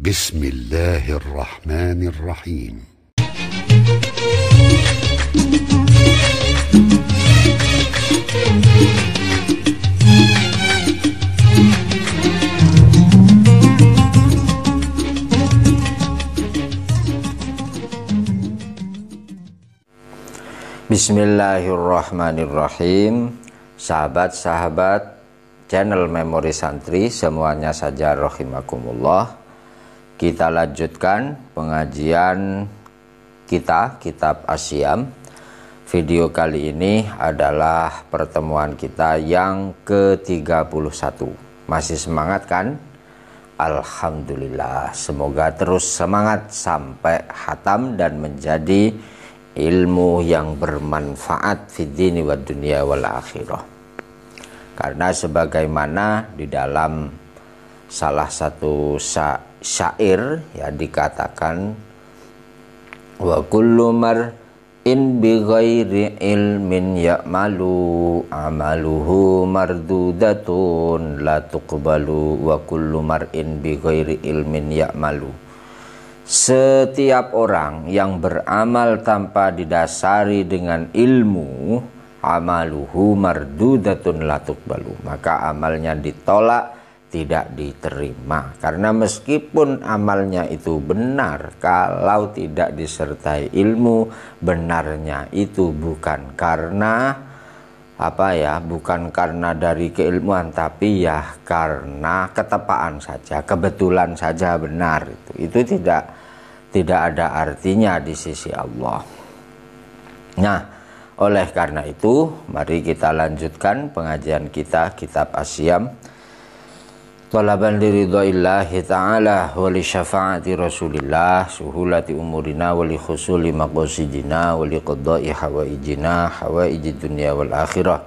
بسم الله الرحمن الرحيم. Bismillahirrahmanirrahim. Sahabat-sahabat channel Memori Santri semuanya saja rahimakumullah. Kita lanjutkan pengajian kita kitab Asyam. Video kali ini adalah pertemuan kita yang ke-31. Masih semangat kan? Alhamdulillah. Semoga terus semangat sampai khatam dan menjadi ilmu yang bermanfaat fid dini wad dunya wal akhirah. Karena sebagaimana di dalam salah satu syair ya dikatakan, wa kullu mar'in bi ghairi ilmin ya'malu amaluhu mardudatun la tuqbalu wa kullu mar'in bi ghairi ilmin ya'malu. Setiap orang yang beramal tanpa didasari dengan ilmu, amaluhu mardudatun la tuqbalu, maka amalnya ditolak, tidak diterima. Karena meskipun amalnya itu benar, kalau tidak disertai ilmu, benarnya itu bukan karena bukan karena dari keilmuan, tapi ya karena ketepaan saja, kebetulan saja benar. Itu tidak ada artinya di sisi Allah. Nah, oleh karena itu, mari kita lanjutkan pengajian kita kitab Asyam. Talaban liridaillahi ta'ala wa li syafaati rasulillah suhulati umurina wa li khusuli maqasidina wa li qadai hawaijina hawaijid dunya wal akhirah.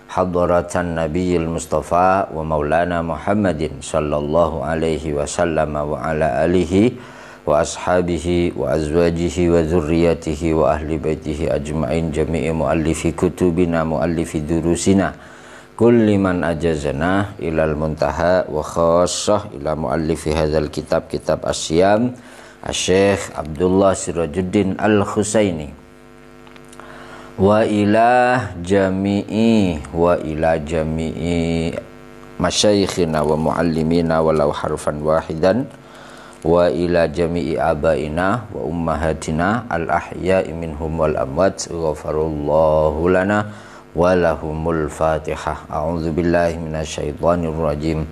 Hadaratan nabiyil mustafa wa maulana Muhammadin sallallahu alaihi wasallam wa ala alihi wa ashabihi wa azwajihi wa dzurriyyatihi wa ahli baitihi ajma'in jami'i muallifi kutubina muallifi durusina kulli man ajazana ilal muntaha wa khassah ila muallifi hadzal kitab Asyam Asy-Syaikh Abdullah Sirajuddin Al-Husaini wa ila jami'i masyayikhina wa muallimina walau harfan wahidan wa ila jami'i abaina wa ummahatina al-ahya'i minhum wal amwat ghafarallahu lana wa lahumul fatihah. A'udzu billahi minasyaitonir rajim.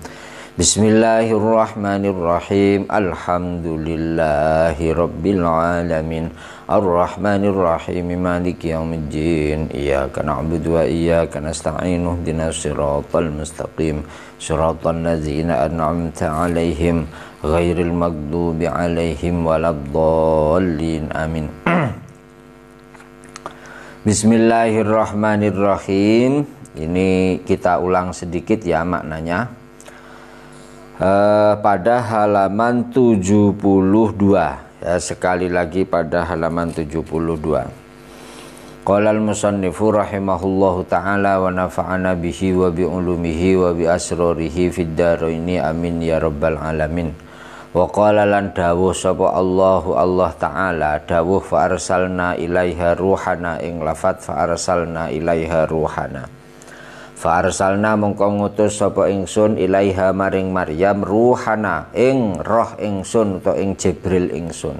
Bismillahirrahmanirrahim. Alhamdulillahi rabbil alamin. Ar-rahmanir rahim. Maliki yaumiddin. Iyyaka na'budu wa iyyaka nasta'in. Ihdinas siratal mustaqim. Siratal ladzina an'amta 'alaihim ghairil maghdubi 'alaihim waladdallin. Amin. Bismillahirrahmanirrahim. Ini kita ulang sedikit ya maknanya. Pada halaman 72 ya, sekali lagi pada halaman 72. Qala al-musannifu rahimahullahu ta'ala wa nafa'ana bihi wa bi ulumihi wa bi asrarihi fid dharaini amin ya rabbal alamin. Wa qala lan dawuh sapa Allah ta'ala dawuh fa arsalna ilaiha ruhana ing lafat fa arsalna ilaiha ruhana. Fa arsalna mongko ngutus sapa ingsun ilaiha maring Maryam ruhana ing roh ingsun utawa ing Jibril ingsun.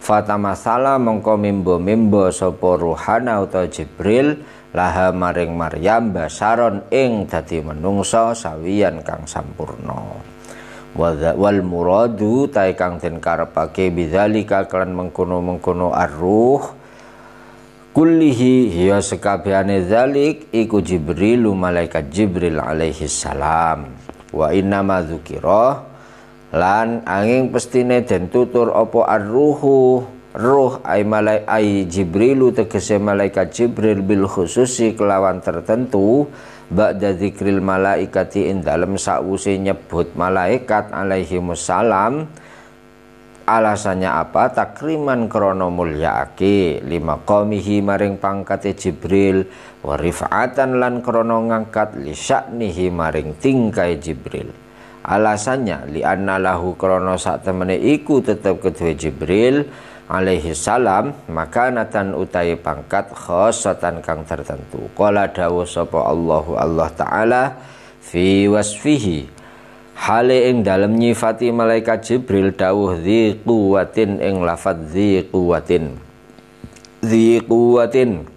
Fatamasala mongko mimbo sapa ruhana utawa Jibril laha maring Maryam basaron ing dadi menungsa sawiyan kang sampurna. Wal muradu ta kang den karepake bidzalika kelan mengkono-mengkono ar-ruh kullihi ya sekabehane zalik iku Jibril malaikat Jibril alaihi salam. Wa inna ma dzukira lan angin pestine den tutur apa ar-ruhu ruh ai Jibrilu tegese malaikat Jibril bil khususi kelawan tertentu ba'da dzikril malaikati ing dalem sakwuse nyebut malaikat alaihi wassalam. Alasannya apa? Takriman krana mulyaake lima qaumihi maring pangkate Jibril wa rif'atan lan krana ngangkat li sya'nihi maring tingkai Jibril. Alasannya li'anna lahu krana sak temene iku tetep kedue Jibril alaihi salam makanatan utai pangkat khossatan kang tertentu. Qala dawuh sapa Allah taala fi wasfihi hale ing dalem nyifati malaikat Jibril dawuh dzi quwwatin ing lafadz dzi quwwatin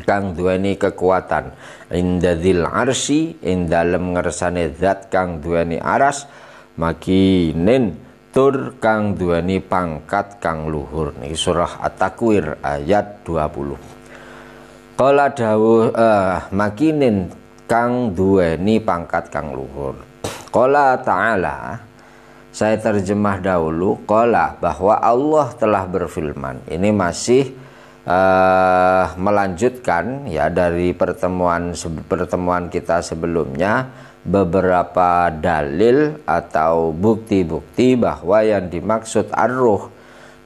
kang duweni kekuatan indadzil arsy ing dalem ngersane zat kang duweni aras makinin tur kang duweni pangkat kang luhur. Niki surah At-Takwir ayat 20. Qala dawuh makinin kang duweni pangkat kang luhur. Qala ta'ala, saya terjemah dahulu, qala bahwa Allah telah berfirman. Ini masih melanjutkan ya dari pertemuan kita sebelumnya, beberapa dalil atau bukti-bukti bahwa yang dimaksud ar-ruh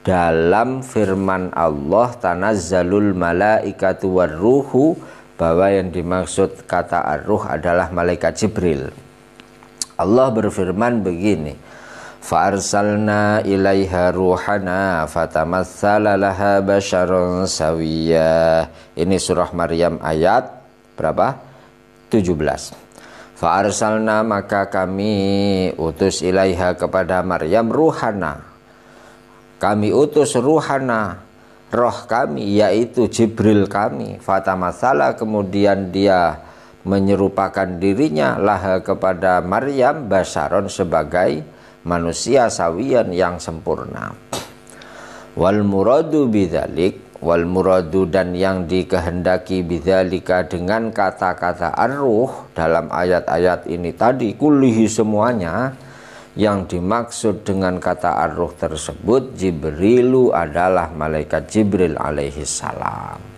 dalam firman Allah tanazzalul malaikatu warruhu, bahwa yang dimaksud kata ar-ruh adalah malaikat Jibril. Allah berfirman begini, fa'arsalna ilaiha ruhana fatamassala laha basyaron sawiyya. Ini surah Maryam ayat berapa? 17. Fa'arsalna maka kami utus ilaiha kepada Maryam ruhana. Kami utus ruhana, roh kami, yaitu Jibril kami. Fatamassala kemudian dia menyerupakan dirinya laha kepada Maryam basyaron sebagai manusia sawiyan yang sempurna. Wal muradu bidzalik, wal muradu dan yang dikehendaki bidzalika dengan kata-kata ar-ruh dalam ayat-ayat ini tadi kullihi semuanya, yang dimaksud dengan kata ar-ruh tersebut Jibrilu adalah malaikat Jibril alaihi salam.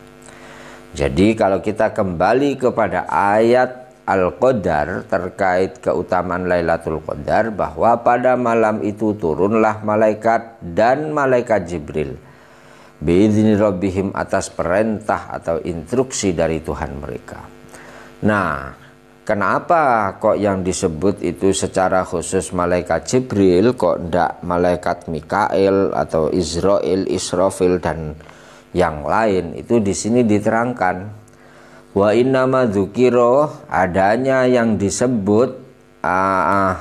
Jadi kalau kita kembali kepada ayat Al-Qadar terkait keutamaan Lailatul Qadar, bahwa pada malam itu turunlah malaikat dan malaikat Jibril biizni rabbihim atas perintah atau instruksi dari Tuhan mereka. Nah, kenapa kok yang disebut itu secara khusus malaikat Jibril, kok ndak malaikat Mikail atau Israil, Israfil dan yang lain? Itu di sini diterangkan. Wa innama dzukira, adanya yang disebut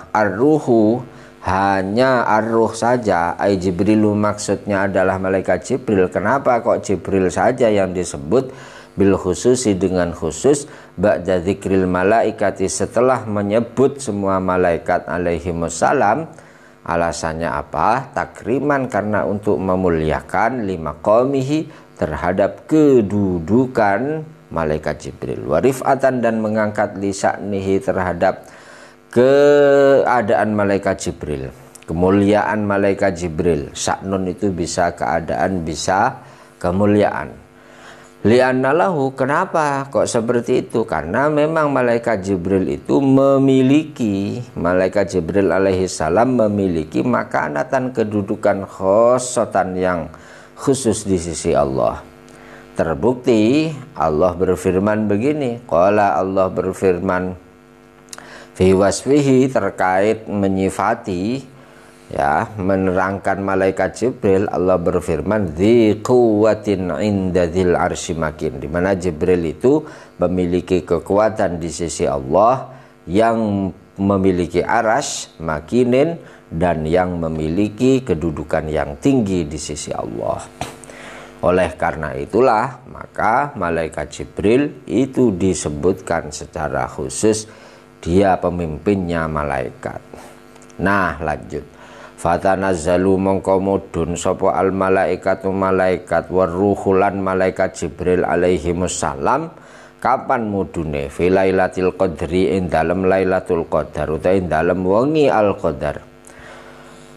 ar-ruhu hanya ar-ruh saja, ai Jibrilu maksudnya adalah malaikat Jibril. Kenapa kok Jibril saja yang disebut bil khususi dengan khusus ba'da dzikril malaikati, setelah menyebut semua malaikat alaihimussalam? Alasannya apa? Takriman, karena untuk memuliakan lima qaumihi terhadap kedudukan malaikat Jibril, warifatan dan mengangkat lisa'nihi terhadap keadaan malaikat Jibril, kemuliaan malaikat Jibril. Sa'nun itu bisa keadaan, bisa kemuliaan. Li'annalahu, kenapa kok seperti itu? Karena memang malaikat Jibril itu memiliki, malaikat Jibril alaihi salam memiliki makanatan, kedudukan khosotan yang khusus di sisi Allah. Terbukti Allah berfirman begini, qala Allah berfirman fi wasfihi terkait menyifati ya menerangkan malaikat Jibril. Allah berfirman dzi quwwatin inda dzil arsy makin, di mana Jibril itu memiliki kekuatan di sisi Allah, yang memiliki aras makinin, dan yang memiliki kedudukan yang tinggi di sisi Allah. Oleh karena itulah maka malaikat Jibril itu disebutkan secara khusus dia pemimpinnya malaikat. Nah, lanjut. Fatanazzalu mongko mudhun sapa al malaikatu malaikat warruhulan malaikat Jibril alaihimussalam. Kapan mudune? Fi lailatul qadri, ing dalem Lailatul Qadar utawa ing dalem wengi al qadar.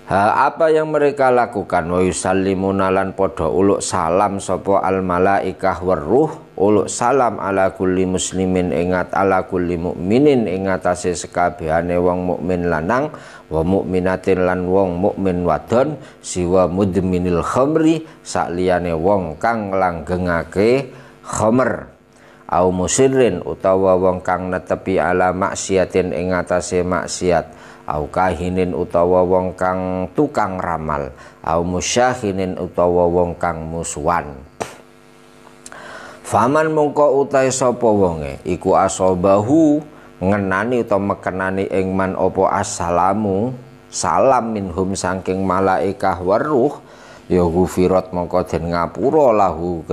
Apa yang mereka lakukan? Wa yusallimuna lan padha uluk salam sapa al malaikah warruh, uluk salam ala kulli muslimin ingat ala kulli mukminin ing atase sekabehane wong mukmin lanang, wa mukminatin lan wong mukmin wadon, siwa mudminil khamri sakliyane wong kang langgengake khamr, au musirrin utawa wong kang netepi ala maksiatin ing atase maksiat, au kahinin utawa wong kang tukang ramal, au musyahinin utawa wong kang musuhan. Faman mongko utai sapa wonge iku asobahu ngenani utawa mekenani ing man apa assalamu salam minhum saking malaikah waruh ya gufirat mongko den ngapura lahu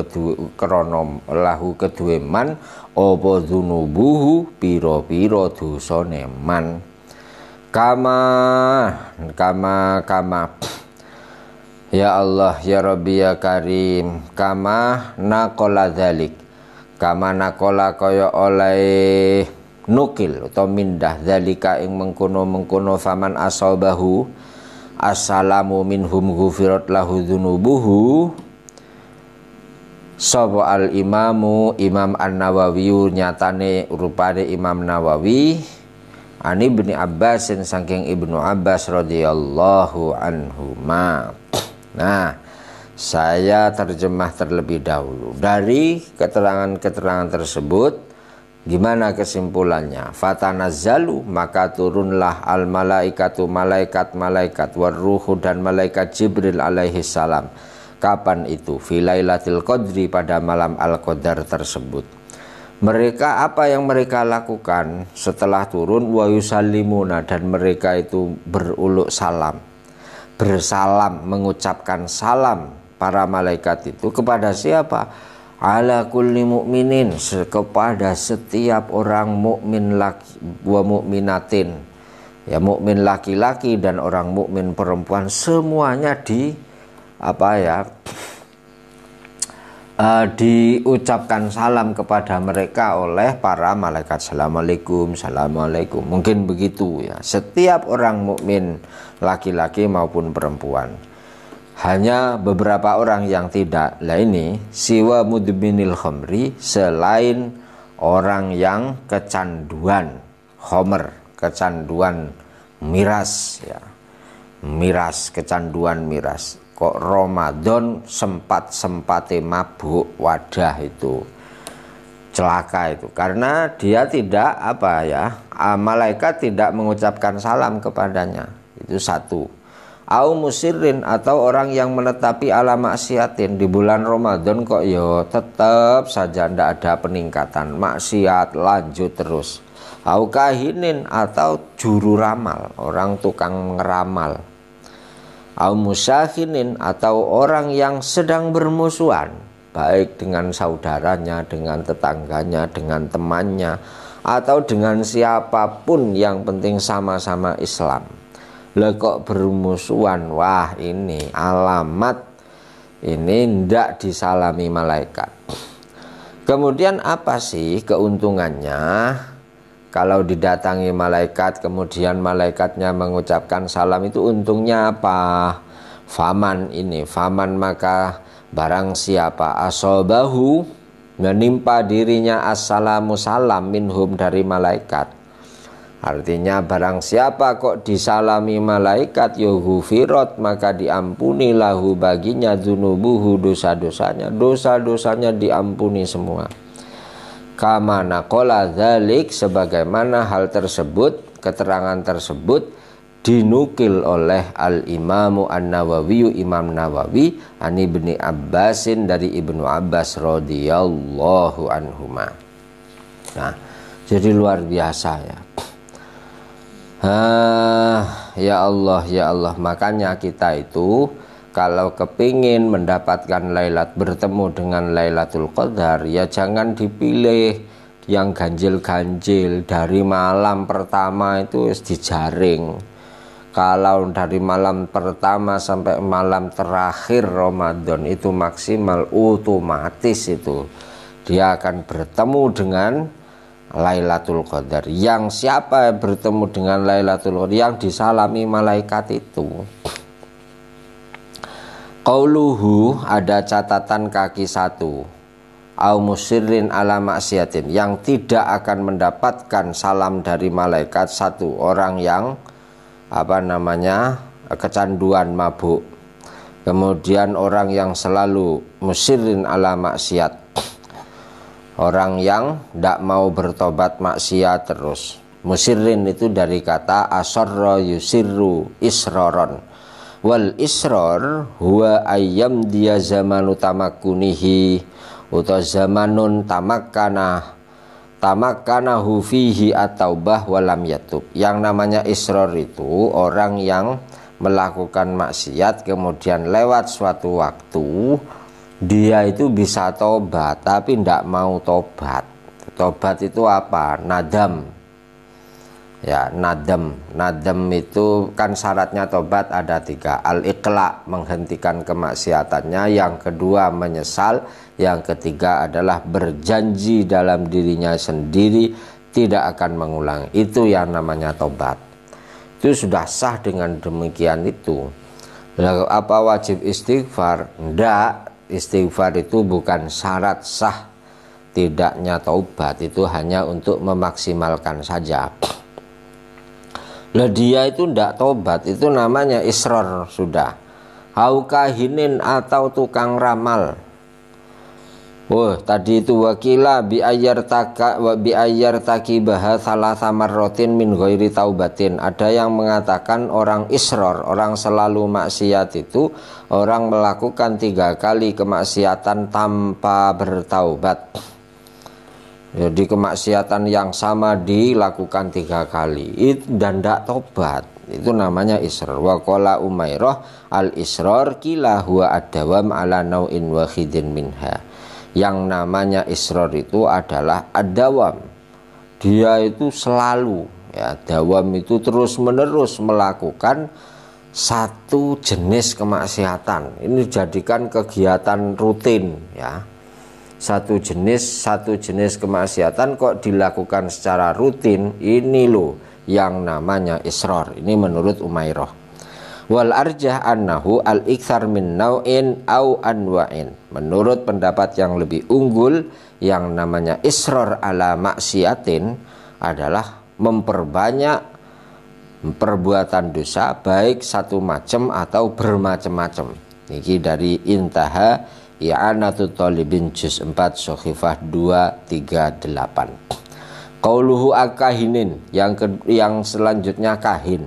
kedue man apa dzunubuhu pira-pira dosane man kama ya Allah ya Rabbi ya Karim kama naqala dzalik kama naqala kaya oleh nukil atau mindah dzalika ing mengkono-mengkono faman asabahu assalamu minhum ghufirat lahu dzunubuhu sapa al imamu Imam An-Nawawi nyatane rupane Imam Nawawi ani Ibnu Abbas saking Ibnu Abbas radhiyallahu anhuma. Nah, saya terjemah terlebih dahulu dari keterangan-keterangan tersebut. Gimana kesimpulannya? Fatanazzalu maka turunlah al malaikatu malaikat waruhu dan malaikat Jibril alaihi salam. Kapan itu? Fi lailatul qadri pada malam al-qadar tersebut. Mereka apa yang mereka lakukan setelah turun wa yusallimuna dan mereka itu beruluk salam. Bersalam mengucapkan salam para malaikat itu kepada siapa? Ala kulli mu'minin kepada setiap orang mukmin laki wa mukminatin ya mukmin laki-laki dan orang mukmin perempuan semuanya diucapkan salam kepada mereka oleh para malaikat. Assalamualaikum, assalamualaikum. Mungkin begitu ya. Setiap orang mukmin laki-laki maupun perempuan. Hanya beberapa orang yang tidak. Lah ini siwa mudminil khamri selain orang yang kecanduan khamr, kecanduan miras ya. Miras, kecanduan miras. Kok Ramadan sempat-sempate mabuk, wadah itu celaka itu karena dia tidak malaikat tidak mengucapkan salam kepadanya. Itu satu. Au musirin atau orang yang menetapi ala maksiatin di bulan Ramadan kok ya tetap saja ndak ada peningkatan, maksiat lanjut terus. Au kahinin atau juru ramal, orang tukang ngeramal. Au musyahinin atau orang yang sedang bermusuhan baik dengan saudaranya, dengan tetangganya, dengan temannya atau dengan siapapun yang penting sama-sama Islam. Lah kok bermusuhan, wah ini alamat ini ndak disalami malaikat. Kemudian apa sih keuntungannya? Kalau didatangi malaikat kemudian malaikatnya mengucapkan salam itu untungnya apa? Faman maka barang siapa asobahu menimpa dirinya assalamu salam minhum dari malaikat. Artinya barang siapa kok disalami malaikat yughfirat maka diampuni lahu baginya dzunubuhu dosa-dosanya diampuni semua. Kama naqala dzalik sebagaimana hal tersebut, keterangan tersebut dinukil oleh Al-Imamu An-Nawawi, Imam Nawawi an Ibni Abbasin dari Ibnu Abbas radhiyallahu anhuma. Nah, jadi luar biasa ya. Ya Allah, makanya kita itu kalau kepingin mendapatkan bertemu dengan Lailatul Qadar ya jangan dipilih yang ganjil-ganjil dari malam pertama itu dijaring. Kalau dari malam pertama sampai malam terakhir Ramadan itu maksimal otomatis itu dia akan bertemu dengan Lailatul Qadar. Yang siapa yang bertemu dengan Lailatul Qadar yang disalami malaikat itu. Qauluhu ada catatan kaki 1. Au musirrin ala maksiatin yang tidak akan mendapatkan salam dari malaikat 1 orang yang kecanduan mabuk. Kemudian orang yang selalu musirrin ala maksiat. Orang yang tidak mau bertobat maksiat terus. Musirrin itu dari kata asarra yusirru isroron. Wal isror huwa ayyam dia zamanu tamakkunihi atau zamanun tamakkanahu fihi at-taubah walam yatub. Yang namanya isror itu orang yang melakukan maksiat kemudian lewat suatu waktu dia itu bisa tobat tapi tidak mau tobat. Tobat itu apa? Nadam. Ya, nadam itu kan syaratnya tobat ada 3. Al-iqla, menghentikan kemaksiatannya. Yang kedua menyesal. Yang ketiga adalah berjanji dalam dirinya sendiri tidak akan mengulang. Itu yang namanya tobat. Itu sudah sah dengan demikian itu. Lalu apa wajib istighfar? Enggak, istighfar itu bukan syarat sah tidaknya taubat, itu hanya untuk memaksimalkan saja. Lah dia itu ndak tobat, itu namanya isror sudah. Au kahinin atau tukang ramal. Tadi itu wakila bi ayyar takibaha salasa marrotin min ghairi taubatin. Ada yang mengatakan orang isror, orang selalu maksiat itu orang melakukan 3 kali kemaksiatan tanpa bertaubat. Jadi kemaksiatan yang sama dilakukan 3 kali dan tidak tobat, itu namanya isror. Wa qala Umairah al isror kila huwa ad-dawam ala nau'in wahidin minha. Yang namanya isror itu adalah ad-dawam. Dia itu selalu, ya, dawam itu terus menerus melakukan satu jenis kemaksiatan. Ini dijadikan kegiatan rutin, ya. Satu jenis kemaksiatan kok dilakukan secara rutin, ini loh yang namanya isror. Ini menurut Umairah. Wal arjah annahu al iktsar min nau'in au anwa'in. Menurut pendapat yang lebih unggul, yang namanya isror ala maksiatin adalah memperbanyak perbuatan dosa baik satu macam atau bermacam-macam. Ini dari Intaha I'anatul Talibin juz 4 Sohifah 238. Qauluhu akahinin, yang selanjutnya kahin,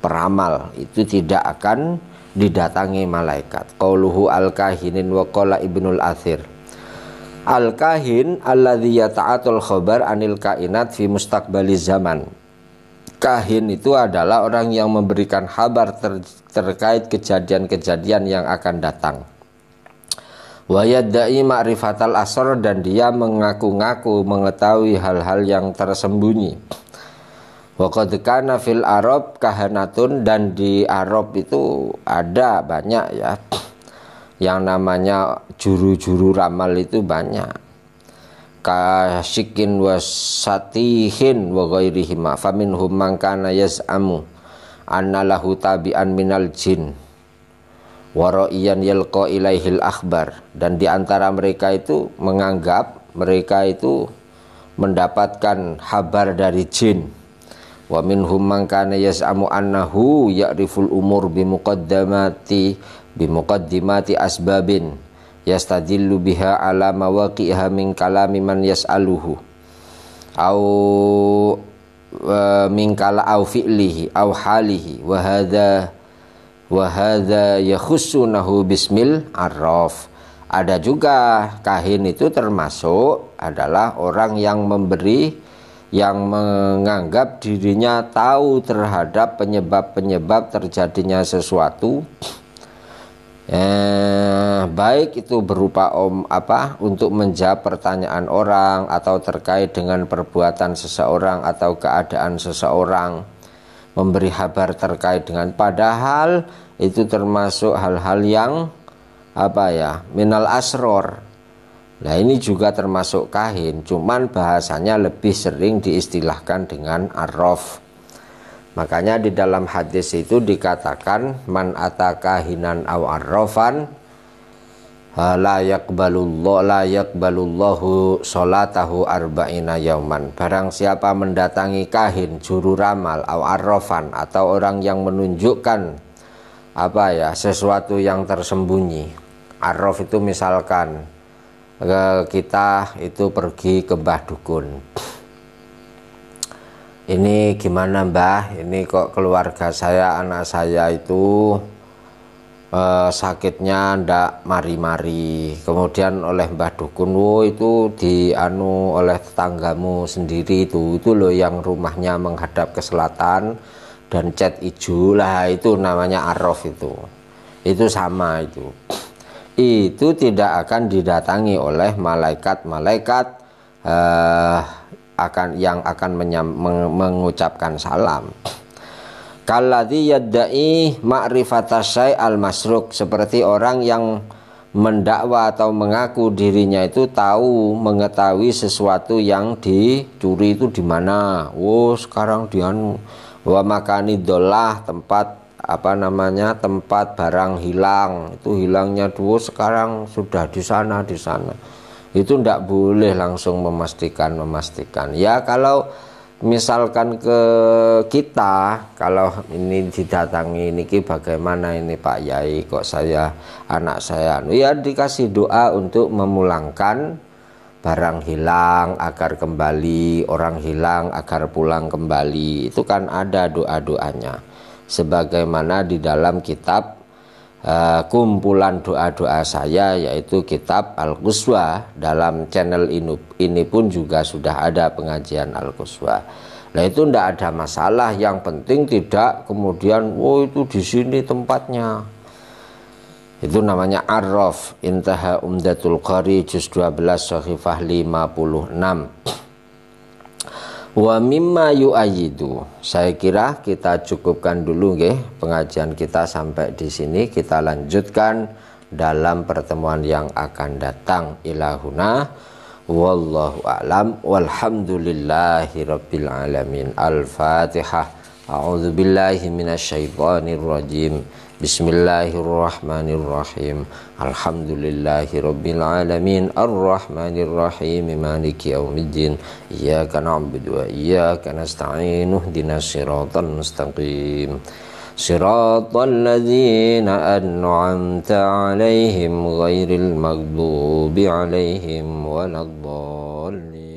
peramal, itu tidak akan didatangi malaikat. Qauluhu al-kahinin wa qala Ibnul Athir. Al-kahin alladzi yata'atul khabar anil kainat fi mustaqbali zaman. Kahin itu adalah orang yang memberikan kabar terkait kejadian-kejadian yang akan datang. Wa yadda'i ma'rifatal asrar, dan dia mengaku-ngaku mengetahui hal-hal yang tersembunyi. Wa qad kana fil Arab kahanatun, dan di Arab itu ada banyak, ya, yang namanya juru-juru ramal itu banyak. Kasyikin wasatihin wa ghairihima faminhum man kana yaz'amu anna lahu tabi'an minal jin wara'iyan yalqa ilaihil akhbar, dan diantara mereka itu menganggap mereka itu mendapatkan kabar dari jin. Wa minhum man kana yas'amu annahu ya'riful umur bimuqaddimati asbabin yastadillu biha ala mawaqi'iha min kalami man yas'aluhu au min kala au fi'lihi au halihi wa hadza yakhussunahu bismil arraf. Ada juga kahin itu termasuk adalah orang yang memberi, yang menganggap dirinya tahu terhadap penyebab-penyebab terjadinya sesuatu, baik itu berupa untuk menjawab pertanyaan orang atau terkait dengan perbuatan seseorang atau keadaan seseorang, memberi kabar terkait dengan, padahal itu termasuk hal-hal yang minal asror. Nah ini juga termasuk kahin, cuman bahasanya lebih sering diistilahkan dengan arraf. Makanya di dalam hadis itu dikatakan man atakahinan aw arrafan la yaqbalullahu sholatahu arba'ina yauman. Barang siapa mendatangi kahin, juru ramal, aw arrafan, atau orang yang menunjukkan sesuatu yang tersembunyi. Arraf itu misalkan kita itu pergi ke Mbah Dukun, ini gimana Mbah, ini kok keluarga saya, anak saya itu sakitnya ndak mari-mari. Kemudian oleh Mbah Dukun, itu dianu oleh tetanggamu sendiri itu loh yang rumahnya menghadap ke selatan dan cat hijau lah, itu namanya arraf itu sama itu tidak akan didatangi oleh malaikat-malaikat akan mengucapkan salam. Kalladzi yadda'i ma'rifatasy al-masruk, seperti orang yang mendakwa atau mengaku dirinya itu mengetahui sesuatu yang dicuri itu di mana. Sekarang wa makanidollah, tempat tempat barang hilang, itu hilangnya sekarang sudah di sana. Itu ndak boleh langsung memastikan. Ya kalau misalkan ke kita, kalau ini didatangi niki bagaimana ini Pak Yai, kok anak saya ya dikasih doa untuk memulangkan barang hilang agar kembali, orang hilang agar pulang kembali. Itu kan ada doa-doanya sebagaimana di dalam kitab kumpulan doa-doa saya, yaitu kitab Al-Quswa. Dalam channel ini pun juga sudah ada pengajian Al-Quswa. Nah itu ndak ada masalah, yang penting tidak kemudian itu di sini tempatnya. Itu namanya arraf. Intaha Umdatul Qari juz 12 Shahifah 56. Wa mimma yu'ayyidu. Saya kira kita cukupkan dulu pengajian kita sampai di sini. Kita lanjutkan dalam pertemuan yang akan datang. Ilahuna wallahu a'lam walhamdulillahi rabbil alamin. Al-Fatihah. A'udzubillahi minasyaitonir rajim. Bismillahirrahmanirrahim. Alhamdulillahi rabbil alamin. Ar-Rahmanirrahim. Maliki yaumiddin. Iyyaka na'budu wa iyyaka nasta'in. Ihdinas siratal mustaqim. Siratal ladzina an'amta 'alaihim ghairil maghdubi 'alaihim waladdallin.